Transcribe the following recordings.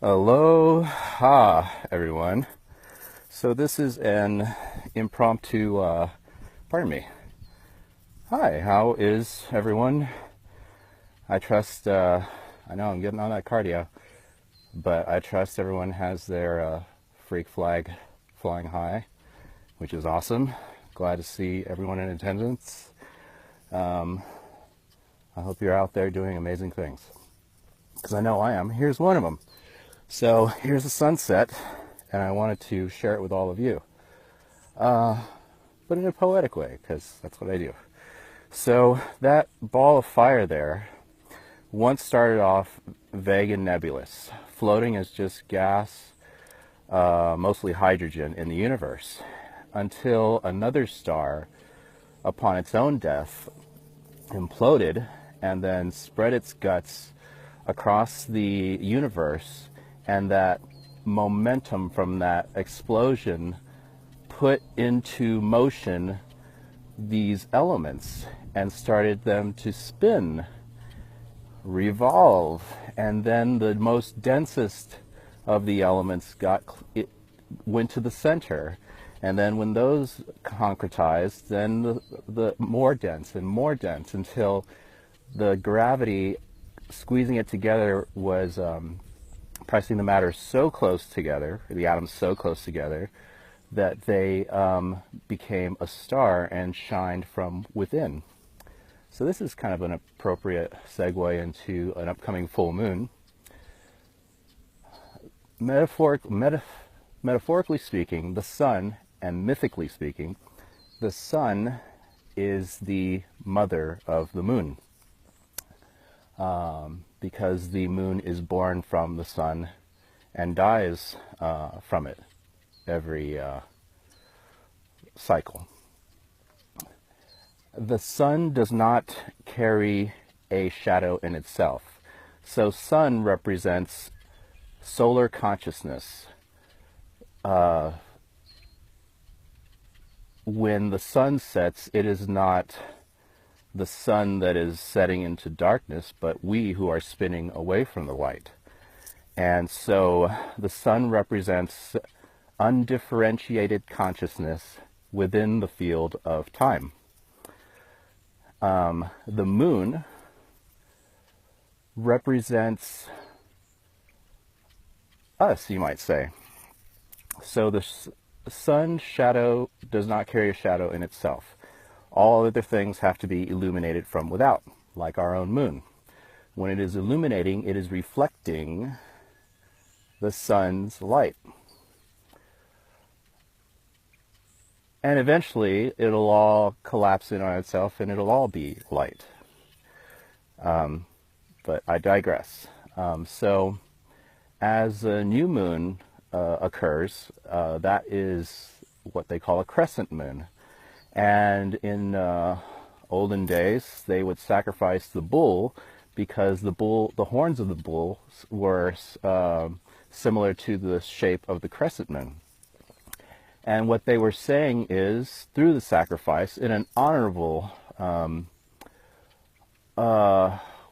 Aloha, everyone. So this is an impromptu, pardon me. Hi, how is everyone? I trust, I know I'm getting on that cardio, but I trust everyone has their freak flag flying high, which is awesome. Glad to see everyone in attendance. I hope you're out there doing amazing things, because I know I am. Here's one of them. So here's the sunset, and I wanted to share it with all of you, but in a poetic way, because that's what I do. So that ball of fire there once started off vague and nebulous, floating as just gas, mostly hydrogen, in the universe, until another star, upon its own death, imploded and then spread its guts across the universe, and that momentum from that explosion put into motion these elements and started them to spin, revolve, and then the most densest of the elements went to the center. And then when those concretized, then the more dense and more dense, until the gravity squeezing it together was pressing the matter so close together, the atoms so close together, that they became a star and shined from within. So this is kind of an appropriate segue into an upcoming full moon. Metaphorically speaking, the sun, and mythically speaking, the sun is the mother of the moon, because the moon is born from the sun and dies from it every cycle. The sun does not carry a shadow in itself. So sun represents solar consciousness. When the sun sets, it is not the sun that is setting into darkness, but we who are spinning away from the light. And so the sun represents undifferentiated consciousness within the field of time. The moon represents us, you might say. So the sun's shadow does not carry a shadow in itself. All other things have to be illuminated from without, like our own moon. When it is illuminating, it is reflecting the sun's light. And eventually, it'll all collapse in on itself, and it'll all be light. But I digress. So, as a new moon occurs, that is what they call a crescent moon. And in olden days, they would sacrifice the bull, because the horns of the bull were similar to the shape of the crescent moon. And what they were saying is, through the sacrifice, in an honorable,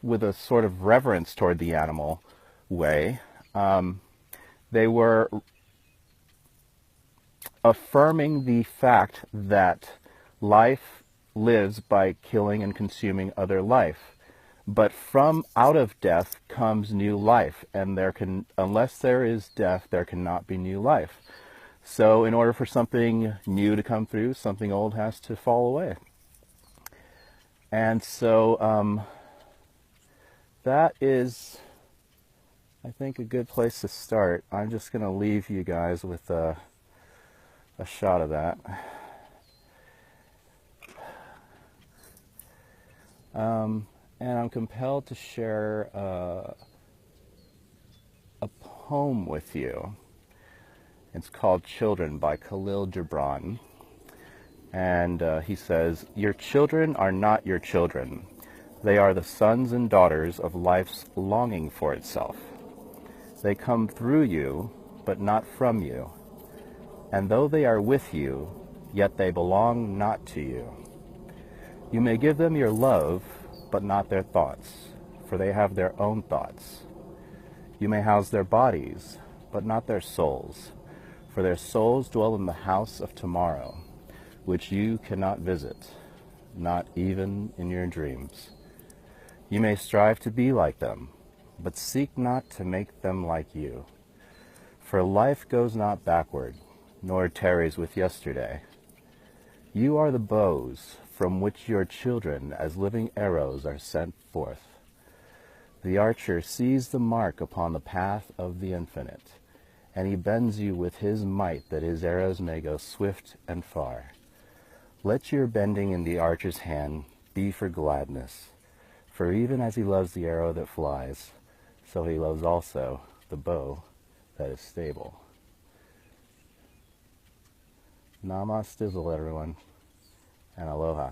with a sort of reverence toward the animal way, they were affirming the fact that life lives by killing and consuming other life. But from out of death comes new life, and unless there is death, there cannot be new life. So in order for something new to come through, something old has to fall away. And so that is, I think, a good place to start. I'm just going to leave you guys with a shot of that. And I'm compelled to share a poem with you. It's called Children by Khalil Gibran. And he says, "Your children are not your children. They are the sons and daughters of life's longing for itself. They come through you, but not from you. And though they are with you, yet they belong not to you. You may give them your love, but not their thoughts, for they have their own thoughts. You may house their bodies, but not their souls, for their souls dwell in the house of tomorrow, which you cannot visit, not even in your dreams. You may strive to be like them, but seek not to make them like you. For life goes not backward, nor tarries with yesterday. You are the bows from which your children as living arrows are sent forth. The archer sees the mark upon the path of the infinite, and he bends you with his might that his arrows may go swift and far. Let your bending in the archer's hand be for gladness, for even as he loves the arrow that flies, so he loves also the bow that is stable. Namastizzle, everyone, and aloha.